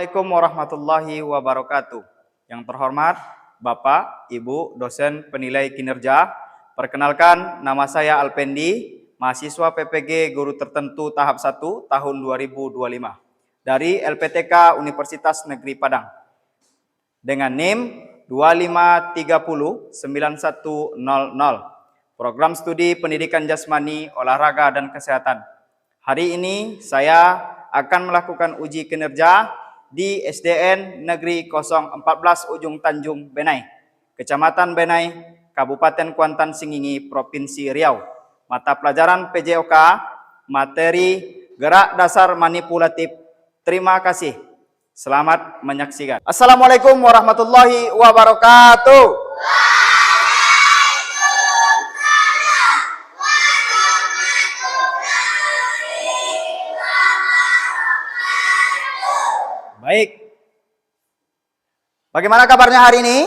Assalamualaikum warahmatullahi wabarakatuh. Yang terhormat Bapak, Ibu, dosen penilai kinerja. Perkenalkan, nama saya Alpendi, mahasiswa PPG Guru Tertentu tahap 1 tahun 2025 dari LPTK Universitas Negeri Padang dengan NIM 25309100. Program Studi Pendidikan Jasmani, Olahraga dan Kesehatan. Hari ini saya akan melakukan uji kinerja di SDN Negeri 014 Ujung Tanjung, Benai, Kecamatan Benai, Kabupaten Kuantan Sengingi, Provinsi Riau. Mata pelajaran PJOK, materi gerak dasar manipulatif. Terima kasih. Selamat menyaksikan. Assalamualaikum warahmatullahi wabarakatuh. Baik. Bagaimana kabarnya hari ini?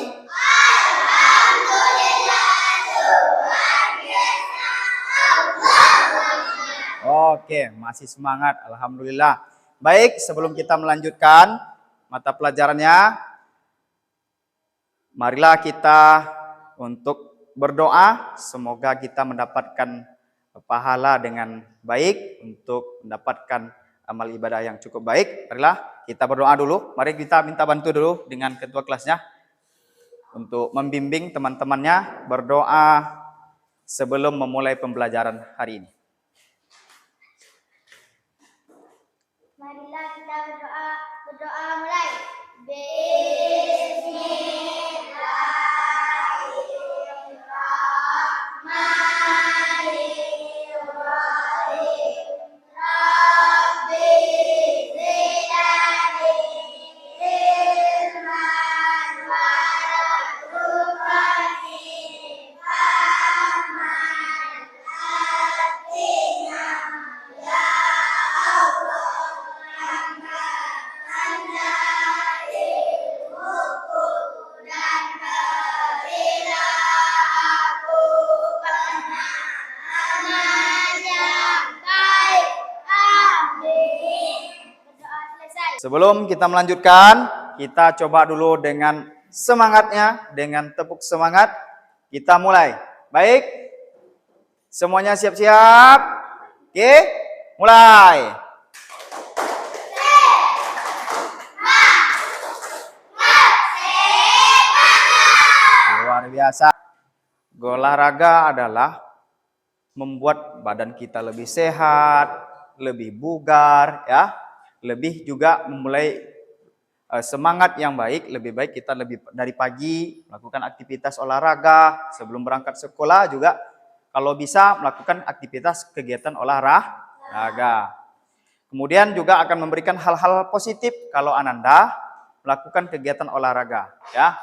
Oke, masih semangat. Alhamdulillah. Baik, sebelum kita melanjutkan mata pelajarannya, marilah kita untuk berdoa. Semoga kita mendapatkan pahala dengan baik untuk mendapatkan amal ibadah yang cukup baik. Marilah kita berdoa dulu. Mari kita minta bantu dulu dengan ketua kelasnya untuk membimbing teman-temannya berdoa sebelum memulai pembelajaran hari ini. Marilah kita berdoa mulai. Sebelum kita melanjutkan, kita coba dulu dengan semangatnya, dengan tepuk semangat. Kita mulai. Baik? Semuanya siap-siap? Oke? Mulai. Luar biasa. Olahraga adalah membuat badan kita lebih sehat, lebih bugar, ya. Lebih juga memulai semangat yang baik. Lebih baik kita lebih dari pagi melakukan aktivitas olahraga, sebelum berangkat sekolah juga kalau bisa melakukan aktivitas kegiatan olahraga. Kemudian juga akan memberikan hal-hal positif kalau Ananda melakukan kegiatan olahraga, ya.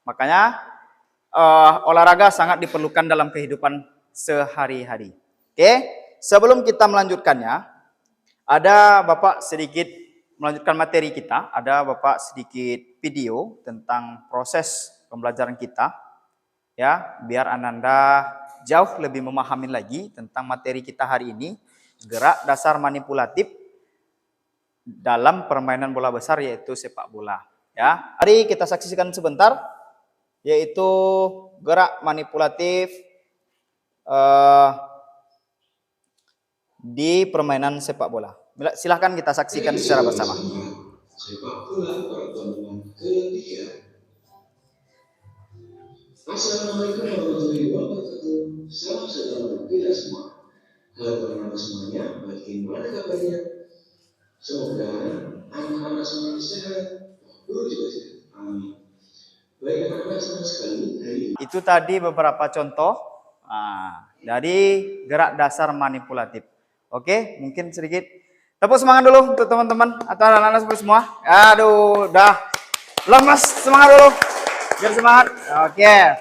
Makanya olahraga sangat diperlukan dalam kehidupan sehari-hari. Oke, sebelum kita melanjutkannya, ada Bapak sedikit melanjutkan materi kita, ada Bapak sedikit video tentang proses pembelajaran kita, ya, biar Ananda jauh lebih memahami lagi tentang materi kita hari ini, gerak dasar manipulatif dalam permainan bola besar yaitu sepak bola, ya. Mari kita saksikan sebentar, yaitu gerak manipulatif di permainan sepak bola. Silahkan kita saksikan secara bersama. Sepak bola pertemuan ketiga. Assalamualaikum warahmatullahi wabarakatuh. Salam sejahtera untuk kita semua. Halo teman-teman semuanya, bagaimana kabarnya? Semoga anak-anak semuanya sehat, guru juga sehat. Amin. Baik anak-anak senang sekali hari ini. Itu tadi beberapa contoh dari gerak dasar manipulatif. Oke, mungkin sedikit tepuk semangat dulu untuk teman-teman atau anak-anak semua. Aduh, dah lemas, semangat dulu. Biar semangat. Oke,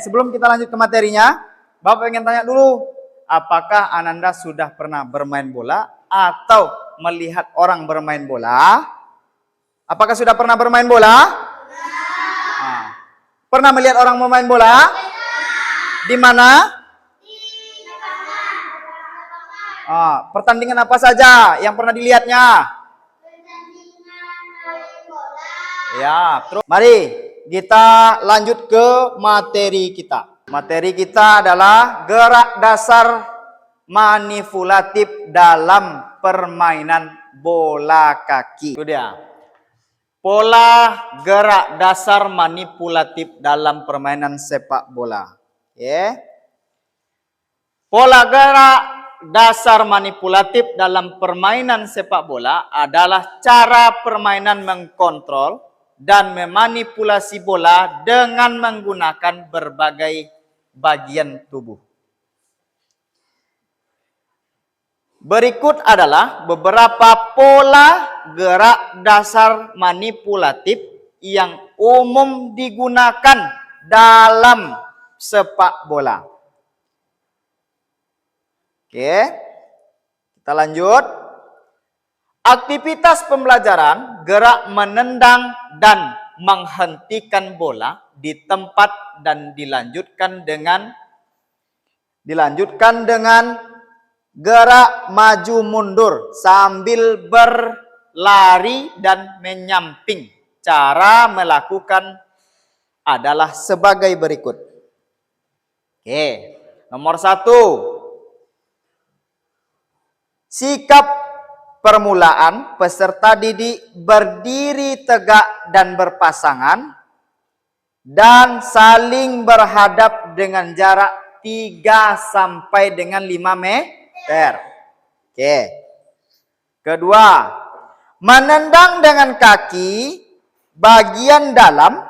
sebelum kita lanjut ke materinya, Bapak ingin tanya dulu, apakah Ananda sudah pernah bermain bola atau melihat orang bermain bola? Apakah sudah pernah bermain bola? Pernah melihat orang bermain bola? Di mana? Pertandingan apa saja yang pernah dilihatnya? Ya, terus mari kita lanjut ke materi kita. Materi kita adalah gerak dasar manipulatif dalam permainan bola kaki. Itu dia. Pola gerak dasar manipulatif dalam permainan sepak bola. Ya. Pola gerak dasar manipulatif dalam permainan sepak bola adalah cara permainan mengkontrol dan memanipulasi bola dengan menggunakan berbagai bagian tubuh. Berikut adalah beberapa pola gerak dasar manipulatif yang umum digunakan dalam sepak bola. Oke, kita lanjut. Aktivitas pembelajaran gerak menendang dan menghentikan bola di tempat dan dilanjutkan dengan gerak maju mundur sambil berlari dan menyamping. Cara melakukan adalah sebagai berikut. Oke, nomor 1. Sikap permulaan peserta didik berdiri tegak dan berpasangan dan saling berhadap dengan jarak 3 sampai dengan 5 meter. Oke. Kedua, menendang dengan kaki bagian dalam,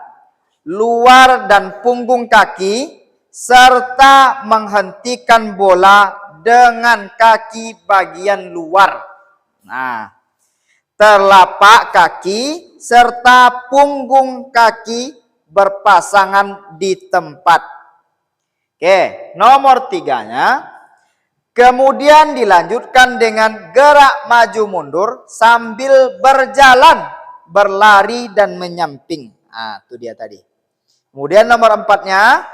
luar dan punggung kaki serta menghentikan bola dengan kaki bagian luar. Nah, telapak kaki serta punggung kaki berpasangan di tempat. Oke, nomor 3-nya. Kemudian dilanjutkan dengan gerak maju mundur sambil berjalan, berlari dan menyamping. Nah, itu dia tadi. Kemudian nomor 4-nya.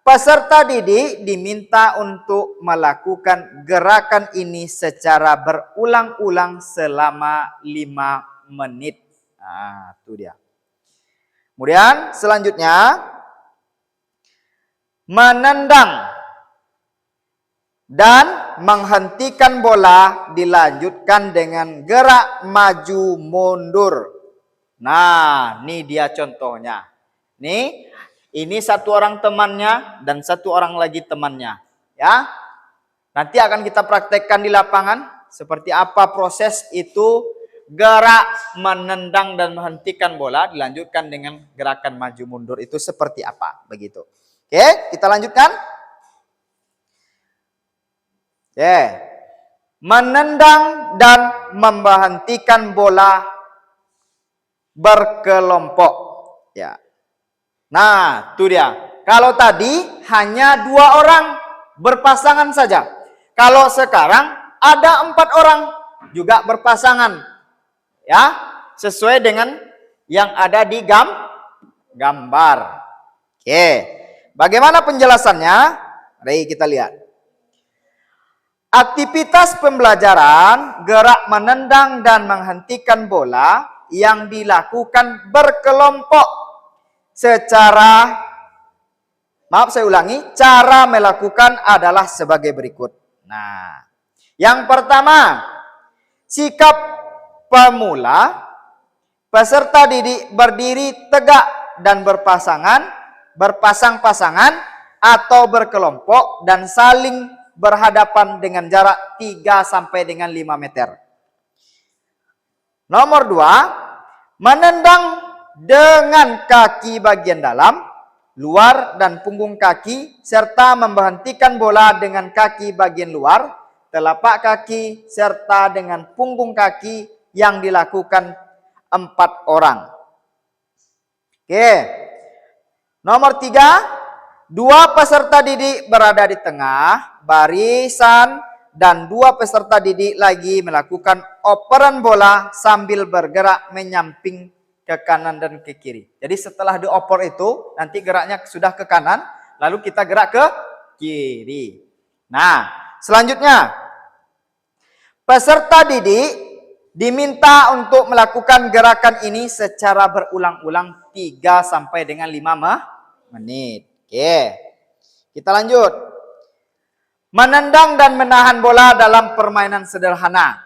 Peserta didik diminta untuk melakukan gerakan ini secara berulang-ulang selama 5 menit. Nah, itu dia. Kemudian selanjutnya, menendang dan menghentikan bola dilanjutkan dengan gerak maju mundur. Nah, ini dia contohnya. Ini satu orang temannya dan satu orang lagi temannya, ya. Nanti akan kita praktekkan di lapangan seperti apa proses itu gerak menendang dan menghentikan bola dilanjutkan dengan gerakan maju mundur itu seperti apa, begitu. Oke, kita lanjutkan. Oke. Menendang dan menghentikan bola berkelompok, ya. Nah, itu dia. Kalau tadi hanya 2 orang berpasangan saja. Kalau sekarang ada 4 orang juga berpasangan. Ya, sesuai dengan yang ada di gambar. Oke. Bagaimana penjelasannya? Mari kita lihat. Aktivitas pembelajaran gerak menendang dan menghentikan bola yang dilakukan berkelompok cara melakukan adalah sebagai berikut. Nah, yang pertama, sikap pemula, peserta didik berdiri tegak dan berpasang-pasangan atau berkelompok dan saling berhadapan dengan jarak 3 sampai dengan 5 meter. Nomor 2, menendang dengan kaki bagian dalam, luar dan punggung kaki serta memberhentikan bola dengan kaki bagian luar, telapak kaki serta dengan punggung kaki yang dilakukan 4 orang. Oke. Nomor 3, 2 peserta didik berada di tengah barisan dan 2 peserta didik lagi melakukan operan bola sambil bergerak menyamping ke kanan dan ke kiri. Jadi setelah dioper itu, nanti geraknya sudah ke kanan, lalu kita gerak ke kiri. Nah, selanjutnya, peserta didik diminta untuk melakukan gerakan ini secara berulang-ulang 3 sampai dengan 5 menit. Oke. Kita lanjut. Menendang dan menahan bola dalam permainan sederhana.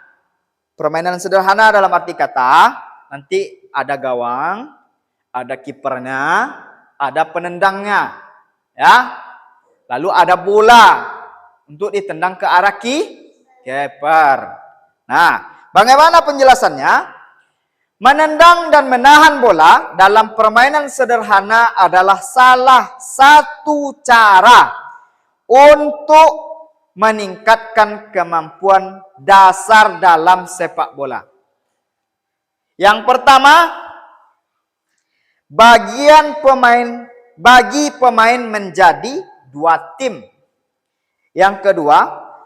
Permainan sederhana dalam arti kata, nanti ada gawang, ada kipernya, ada penendangnya. Ya. Lalu ada bola untuk ditendang ke arah kiper. Nah, bagaimana penjelasannya? Menendang dan menahan bola dalam permainan sederhana adalah salah satu cara untuk meningkatkan kemampuan dasar dalam sepak bola. Yang pertama, bagi pemain menjadi 2 tim. Yang kedua,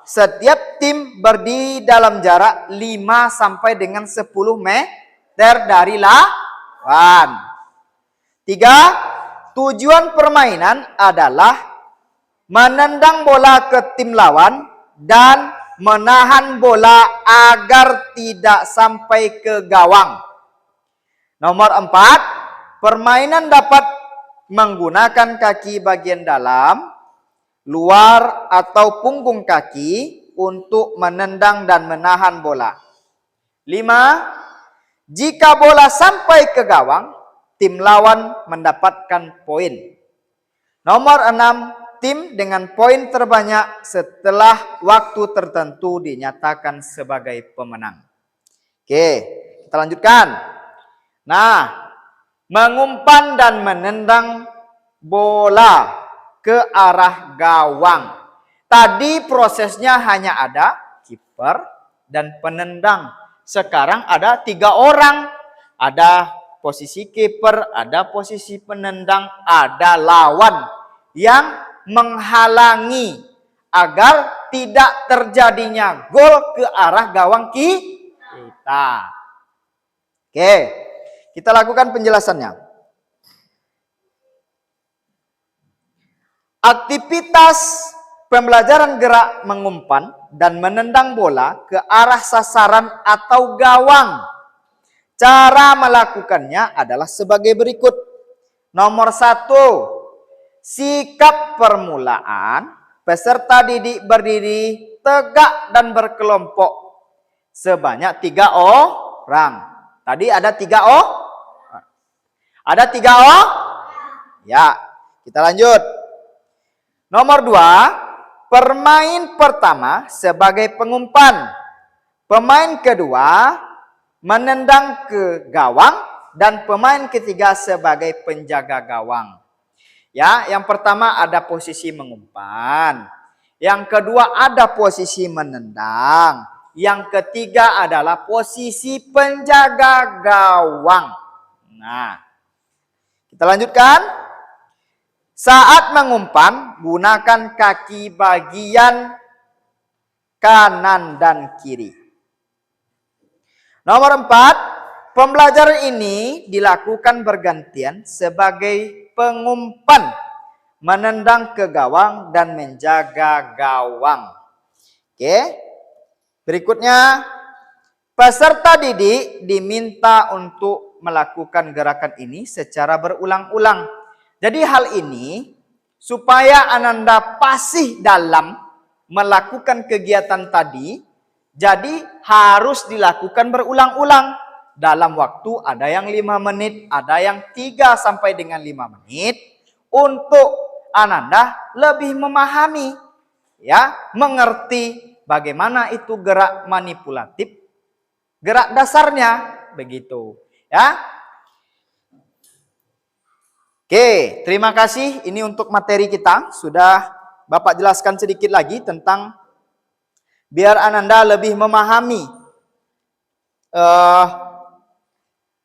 setiap tim berdiri dalam jarak 5 sampai dengan 10 meter dari lawan. 3, tujuan permainan adalah menendang bola ke tim lawan dan menahan bola agar tidak sampai ke gawang. Nomor 4, permainan dapat menggunakan kaki bagian dalam, luar atau punggung kaki untuk menendang dan menahan bola. 5, jika bola sampai ke gawang, tim lawan mendapatkan poin. Nomor 6, tim dengan poin terbanyak setelah waktu tertentu dinyatakan sebagai pemenang. Oke, kita lanjutkan. Nah, mengumpan dan menendang bola ke arah gawang. Tadi prosesnya hanya ada kiper dan penendang. Sekarang ada 3 orang. Ada posisi kiper, ada posisi penendang, ada lawan yang menghalangi agar tidak terjadinya gol ke arah gawang kita. Oke, kita lakukan penjelasannya. Aktivitas pembelajaran gerak mengumpan dan menendang bola ke arah sasaran atau gawang. Cara melakukannya adalah sebagai berikut. Nomor 1, sikap permulaan. Peserta didik berdiri tegak dan berkelompok sebanyak 3 orang. Tadi ada 3 orang? Ada 3 orang? Ya, kita lanjut. Nomor 2, pemain pertama sebagai pengumpan. Pemain kedua menendang ke gawang dan pemain ketiga sebagai penjaga gawang. Ya, yang pertama ada posisi mengumpan. Yang kedua ada posisi menendang. Yang ketiga adalah posisi penjaga gawang. Nah, kita lanjutkan. Saat mengumpan, gunakan kaki bagian kanan dan kiri. Nomor 4, pembelajaran ini dilakukan bergantian sebagai pengumpan, menendang ke gawang dan menjaga gawang. Oke. Berikutnya, peserta didik diminta untuk melakukan gerakan ini secara berulang-ulang. Jadi hal ini supaya Ananda fasih dalam melakukan kegiatan tadi, jadi harus dilakukan berulang-ulang. Dalam waktu ada yang 5 menit, ada yang 3 sampai dengan 5 menit untuk Ananda lebih memahami, ya, mengerti bagaimana itu gerak manipulatif, gerak dasarnya begitu, ya. Oke, terima kasih. Ini untuk materi kita. Sudah Bapak jelaskan sedikit lagi tentang biar Ananda lebih memahami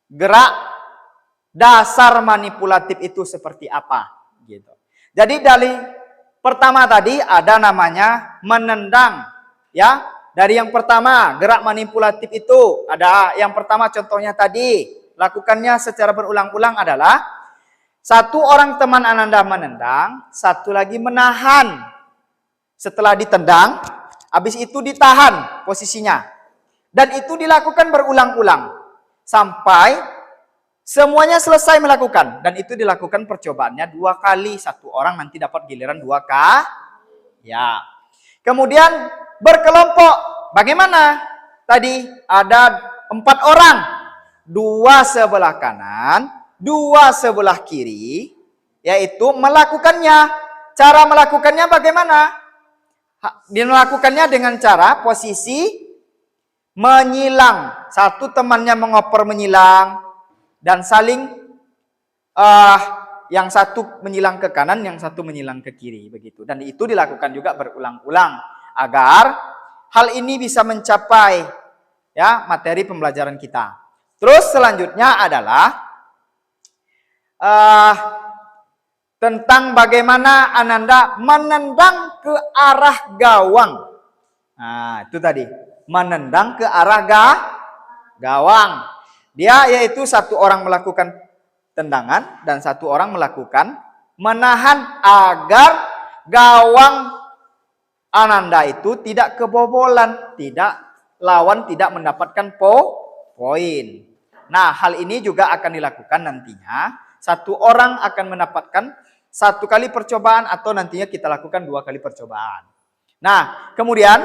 gerak dasar manipulatif itu seperti apa. Gitu. Jadi dari pertama tadi ada namanya menendang. Ya, dari yang pertama gerak manipulatif itu ada yang pertama contohnya tadi. Lakukannya secara berulang-ulang adalah satu orang teman Ananda menendang, satu lagi menahan. Setelah ditendang, habis itu ditahan posisinya. Dan itu dilakukan berulang-ulang sampai semuanya selesai melakukan. Dan itu dilakukan percobaannya 2 kali. 1 orang nanti dapat giliran 2 kali. Ya. Kemudian berkelompok. Bagaimana? Tadi ada 4 orang. 2 sebelah kanan, 2 sebelah kiri. Yaitu melakukannya. Cara melakukannya bagaimana? Dia melakukannya dengan cara posisi menyilang. Satu temannya mengoper menyilang dan saling yang satu menyilang ke kanan, yang satu menyilang ke kiri begitu. Dan itu dilakukan juga berulang-ulang agar hal ini bisa mencapai ya materi pembelajaran kita. Terus selanjutnya adalah tentang bagaimana Ananda menendang ke arah gawang. Nah, itu tadi. Menendang ke arah gawang. Dia yaitu 1 orang melakukan tendangan dan 1 orang melakukan menahan agar gawang Ananda itu tidak kebobolan, lawan tidak mendapatkan poin. Nah, hal ini juga akan dilakukan nantinya. 1 orang akan mendapatkan 1 kali percobaan atau nantinya kita lakukan 2 kali percobaan. Nah, kemudian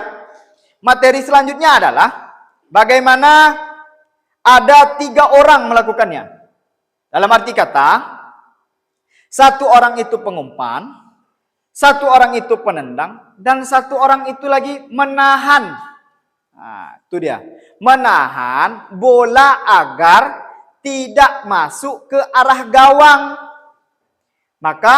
materi selanjutnya adalah bagaimana ada 3 orang melakukannya. Dalam arti kata, 1 orang itu pengumpan, 1 orang itu penendang, dan 1 orang itu lagi menahan. Nah, itu dia. Menahan bola agar tidak masuk ke arah gawang. Maka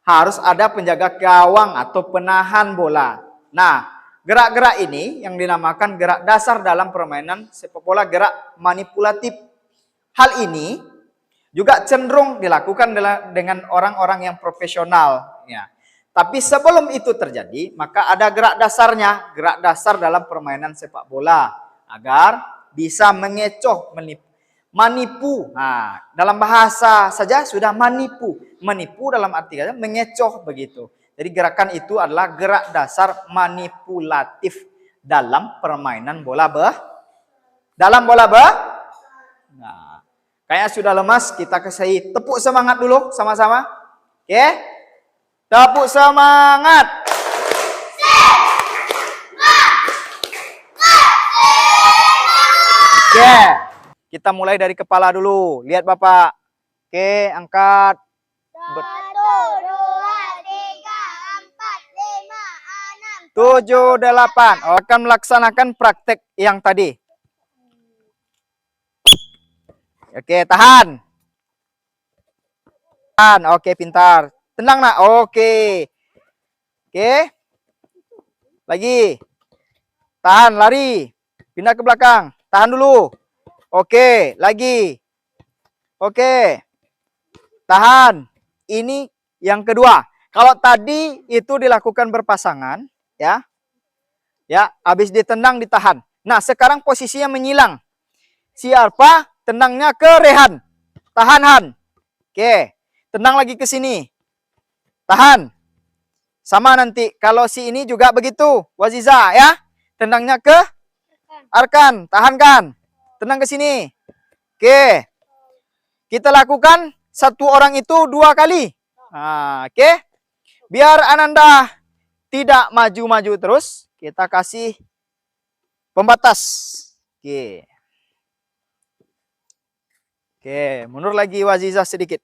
harus ada penjaga gawang atau penahan bola. Nah, gerak-gerak ini yang dinamakan gerak dasar dalam permainan sepak bola, gerak manipulatif. Hal ini juga cenderung dilakukan dengan orang-orang yang profesional. Ya. Tapi sebelum itu terjadi, maka ada gerak dasarnya, gerak dasar dalam permainan sepak bola agar bisa mengecoh, manipu. Nah, dalam bahasa saja sudah manipu. Menipu dalam arti kata mengecoh begitu. Jadi gerakan itu adalah gerak dasar manipulatif dalam permainan bola Nah, kayaknya sudah lemas, kita kasih tepuk semangat dulu sama-sama. Oke? Tepuk semangat. Oke. Kita mulai dari kepala dulu. Lihat Bapak. Oke, angkat. 1, 2, 3, 4, 5, 6. 7, 8. Akan melaksanakan praktek yang tadi. Oke, tahan. Tahan, oke, pintar. Tenang nak, oke. Oke. Lagi. Tahan, lari. Pindah ke belakang. Tahan dulu. Oke, lagi. Oke. Tahan. Ini yang kedua. Kalau tadi itu dilakukan berpasangan, ya. Ya, habis ditendang ditahan. Nah, sekarang posisinya menyilang. Siapa tendangnya ke Rehan. Tahan, Han. Oke. Tendang lagi ke sini. Tahan. Sama nanti kalau si ini juga begitu. Waziza ya. Tendangnya ke Arkan. Tahan kan. Tendang ke sini. Oke. Kita lakukan 1 orang itu 2 kali. Nah, oke. Biar Ananda tidak maju-maju terus, kita kasih pembatas. Oke. Oke, mundur lagi Waziza sedikit.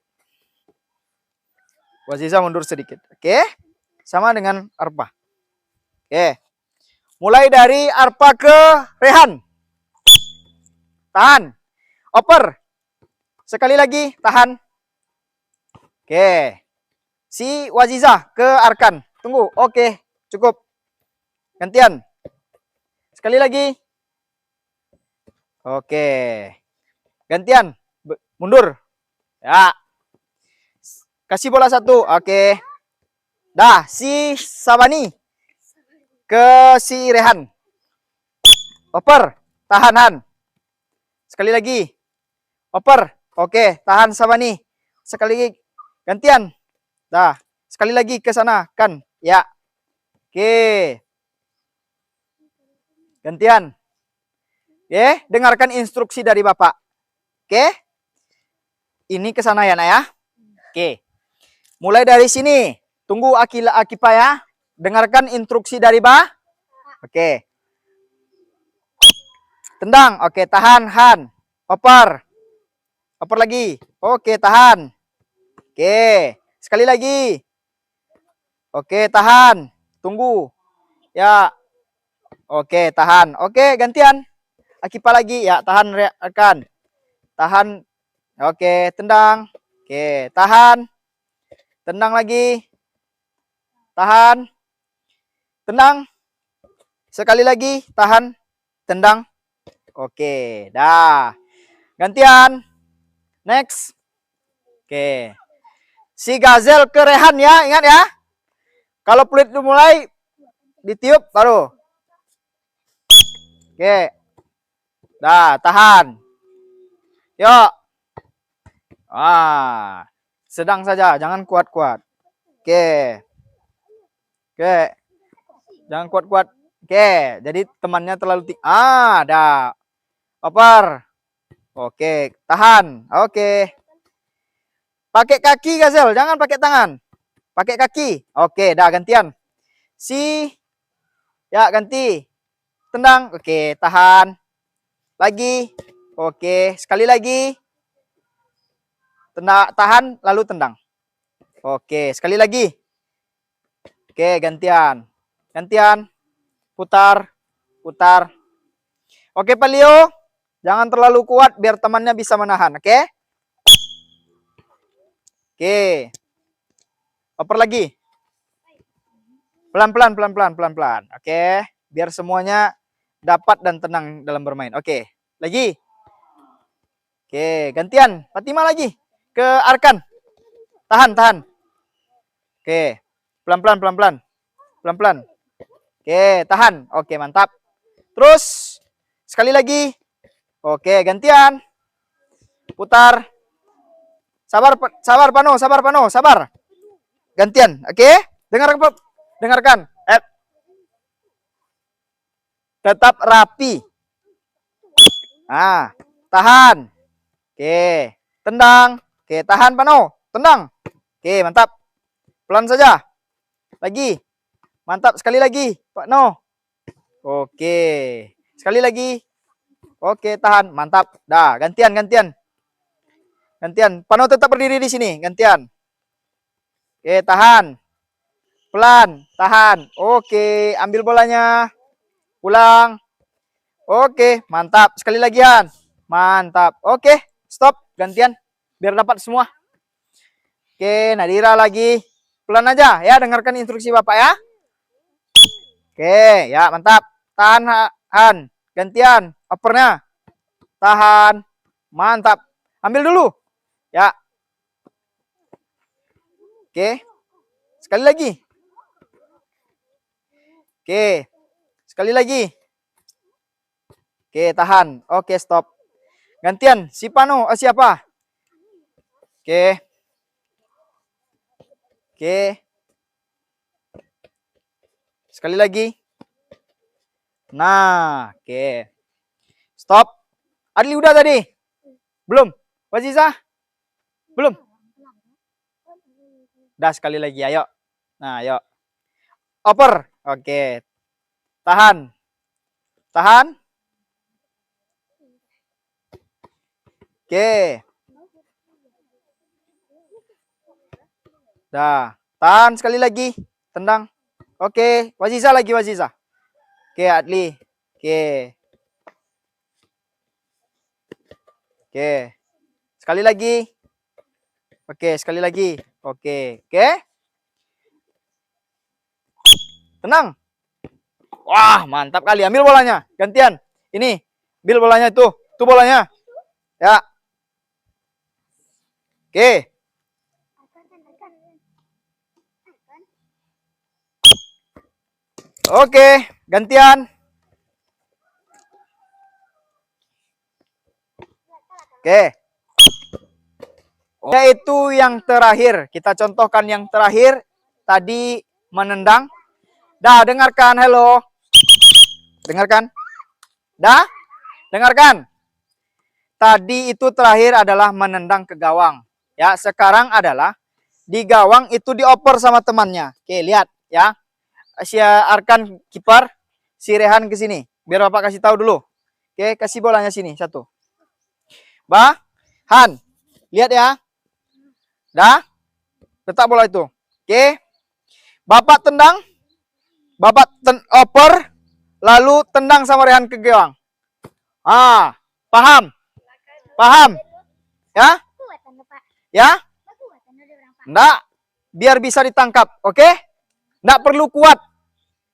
Waziza mundur sedikit. Oke. Sama dengan Arpa. Oke. Mulai dari Arpa ke Rehan. Tahan. Oper. Sekali lagi, tahan. Oke. Si Waziza ke Arkan. Tunggu. Oke, cukup. Gantian. Sekali lagi. Oke. Gantian. Mundur. Ya. Kasih bola 1. Oke. Dah, si Sabani ke si Rehan. Oper. Tahanan. Sekali lagi. Oper. Oke, tahan Sabani. Sekali lagi. Gantian. Dah. Sekali lagi ke sana. Kan. Ya. Oke. Gantian. Oke, dengarkan instruksi dari Bapak. Oke. Ini ke sana ya, Nak ya. Oke. Mulai dari sini. Tunggu Akipa ya. Dengarkan instruksi dari Oke. Tendang. Oke, tahan, Han. Oper. Oper lagi. Oke, tahan. Oke. Sekali lagi. Oke, tahan. Tunggu. Ya. Oke, tahan. Oke, gantian. Akipa lagi. Ya, tahan rekan. Tahan. Oke, tendang. Oke, tahan. Tendang lagi. Tahan. Tendang. Sekali lagi. Tahan. Tendang. Oke, dah. Gantian. Next. Oke. Si Gazel ke Rehan ya, ingat ya. Kalau peluit mulai ditiup baru. Oke. Dah, tahan. Yuk. Sedang saja, jangan kuat-kuat. Oke. Oke. Jangan kuat-kuat. Oke, jadi temannya terlalu dah. Oper. Oke, tahan. Oke. Pakai kaki Gazel, jangan pakai tangan. Pakai kaki. Oke, dah gantian. Ya, ganti. Tendang. Oke, tahan. Lagi. Oke, sekali lagi. Tahan, lalu tendang. Oke, sekali lagi. Oke, gantian. Gantian. Putar. Putar. Oke, Pak Leo. Jangan terlalu kuat biar temannya bisa menahan, oke? Oke. Oper lagi. Pelan-pelan, pelan-pelan, pelan-pelan. Oke, biar semuanya dapat dan tenang dalam bermain. Oke, lagi. Oke, gantian. Fatima lagi. Ke Arkan. Tahan, tahan. Oke, pelan-pelan, pelan-pelan. Pelan-pelan. Oke, tahan. Oke, mantap. Terus, sekali lagi. Oke, gantian. Putar. Sabar, sabar, Pano, sabar, Pano, sabar. Gantian, oke? Dengarkan. Tetap rapi. Tahan. Oke, tendang. Oke, tahan, Pano. Tendang. Oke, mantap. Pelan saja. Lagi. Mantap, sekali lagi, Pak No. Oke. Sekali lagi. Oke, tahan. Mantap. Dah, gantian. Gantian. Pano tetap berdiri di sini. Gantian. Oke, tahan. Pelan. Tahan. Oke, ambil bolanya. Pulang. Oke, mantap. Sekali lagi, Han. Mantap. Oke, stop. Gantian. Biar dapat semua. Oke, Nadira lagi. Pelan aja ya, dengarkan instruksi Bapak ya. Oke, ya mantap. Tahan, Han. Gantian. Opernya. Tahan. Mantap. Ambil dulu. Ya. Oke. Sekali lagi. Oke. Sekali lagi. Oke, tahan. Oke, stop. Gantian. Si Pano. Siapa? Oke. Oke. Sekali lagi. Nah, oke. Stop. Adli udah tadi? Belum? Waziza? Belum? Dah sekali lagi, ayo. Nah, ayo. Oper. Oke. Tahan. Tahan. Oke. Dah. Tahan sekali lagi. Tendang. Oke. Waziza lagi, Waziza. Oke, Adli. Oke. Oke. Sekali lagi. Oke, sekali lagi. Oke. Oke. Tenang. Wah, mantap kali. Ambil bolanya. Gantian. Ini. Ambil bolanya itu. Itu bolanya. Ya. Oke. Oke. Gantian. Oke. Itu yang terakhir. Kita contohkan yang terakhir. Tadi menendang. Dah, dengarkan. Halo. Dengarkan. Dah? Dengarkan. Tadi itu terakhir adalah menendang ke gawang. Ya, sekarang adalah di gawang itu dioper sama temannya. Oke, lihat ya. Si Arkan kiper, si Rehan ke sini. Biar Bapak kasih tahu dulu. Oke, kasih bolanya sini satu. Han, lihat ya. Dah, letak bola itu. Oke. Bapak tendang. Bapak oper. Lalu tendang sama Rehan ke gawang. Paham? Paham? Ya? Ya? Enggak. Biar bisa ditangkap. Oke? Enggak perlu kuat.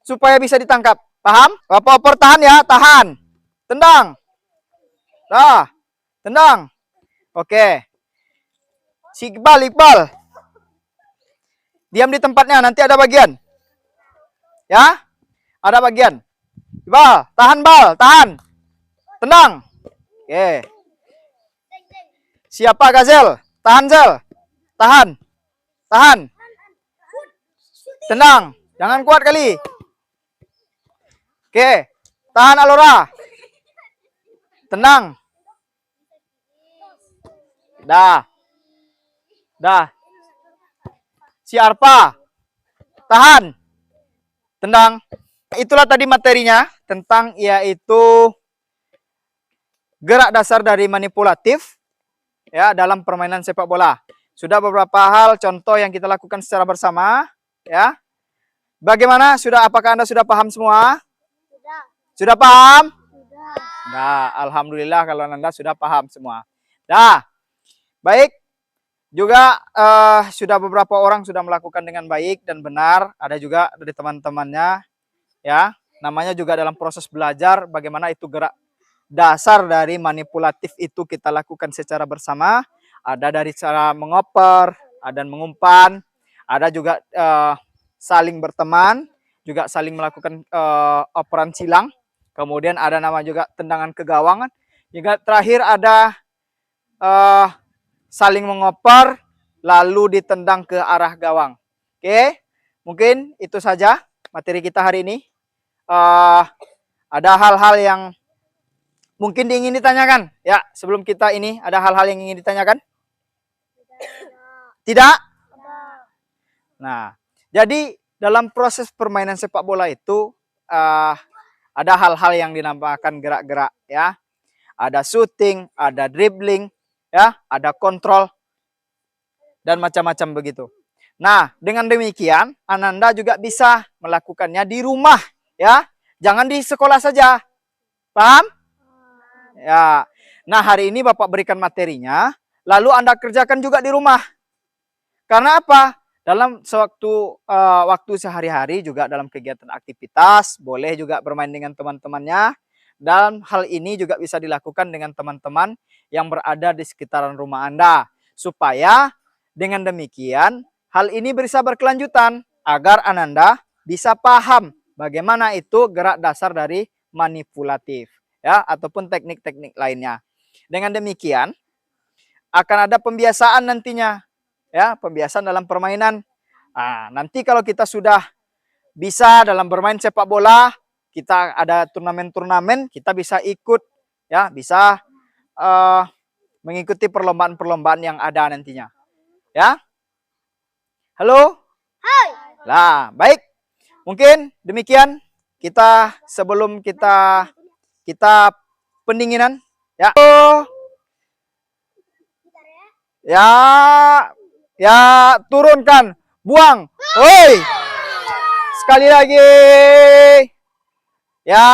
Supaya bisa ditangkap. Paham? Bapak oper tahan ya. Tahan. Tendang. Dah. Tendang. Oke. Si Iqbal. Diam di tempatnya. Nanti ada bagian. Ya? Ada bagian. Iqbal. Tahan bal. Tahan. Tendang. Oke. Siapa Gazel? Tahan Zel. Tahan. Tahan. Tendang. Jangan kuat kali. Oke. Tahan Alora. Tendang. Dah. Si Arpa. Tahan. Tendang. Itulah tadi materinya tentang yaitu gerak dasar dari manipulatif ya dalam permainan sepak bola. Sudah beberapa hal contoh yang kita lakukan secara bersama ya. Bagaimana? Apakah Anda sudah paham semua? Sudah paham? Nah, alhamdulillah kalau Anda sudah paham semua. Dah. Baik. Juga sudah beberapa orang sudah melakukan dengan baik dan benar. Ada juga dari teman-temannya ya. Namanya juga dalam proses belajar bagaimana itu gerak dasar dari manipulatif itu kita lakukan secara bersama. Ada dari cara mengoper, ada mengumpan, ada juga saling berteman, juga saling melakukan operan silang. Kemudian ada nama juga tendangan ke gawang. Juga terakhir ada saling mengoper lalu ditendang ke arah gawang. Oke, mungkin itu saja materi kita hari ini. Ada hal-hal yang mungkin ingin ditanyakan? Ya, sebelum kita ini ada hal-hal yang ingin ditanyakan? Tidak? Nah, jadi dalam proses permainan sepak bola itu ada hal-hal yang dinamakan gerak-gerak ya. Ada shooting, ada dribbling, ya, ada kontrol dan macam-macam begitu. Nah, dengan demikian Ananda juga bisa melakukannya di rumah ya. Jangan di sekolah saja. Paham? Ya. Nah, hari ini Bapak berikan materinya, lalu Anda kerjakan juga di rumah. Karena apa? Dalam waktu sehari-hari juga dalam kegiatan aktivitas, boleh juga bermain dengan teman-temannya. Dan hal ini juga bisa dilakukan dengan teman-teman yang berada di sekitaran rumah Anda. Supaya dengan demikian hal ini bisa berkelanjutan agar Ananda bisa paham bagaimana itu gerak dasar dari manipulatif ya ataupun teknik-teknik lainnya. Dengan demikian akan ada pembiasaan nantinya ya, pembiasaan dalam permainan. Nah, nanti kalau kita sudah bisa dalam bermain sepak bola, kita ada turnamen-turnamen, kita bisa ikut ya, bisa mengikuti perlombaan-perlombaan yang ada nantinya. Ya. Halo? Hai. Lah, baik. Mungkin demikian kita sebelum kita pendinginan ya. Ya, turunkan, buang. Woi. Sekali lagi. Ya,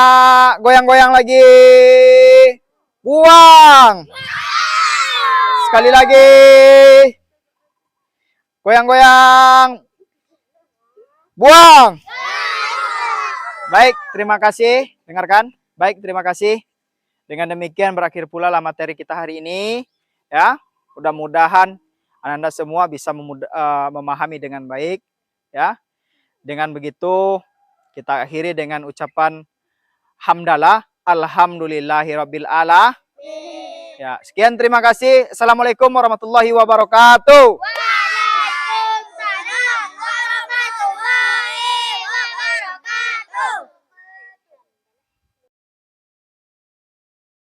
goyang-goyang lagi. Buang. Sekali lagi. Goyang-goyang. Buang. Baik, terima kasih. Dengarkan. Baik, terima kasih. Dengan demikian berakhir pula lah materi kita hari ini. Ya, mudah-mudahan Anda semua bisa memahami dengan baik. Ya, dengan begitu kita akhiri dengan ucapan hamdalah, alhamdulillahirabbil alamin. Ya, sekian terima kasih. Assalamualaikum warahmatullahi wabarakatuh.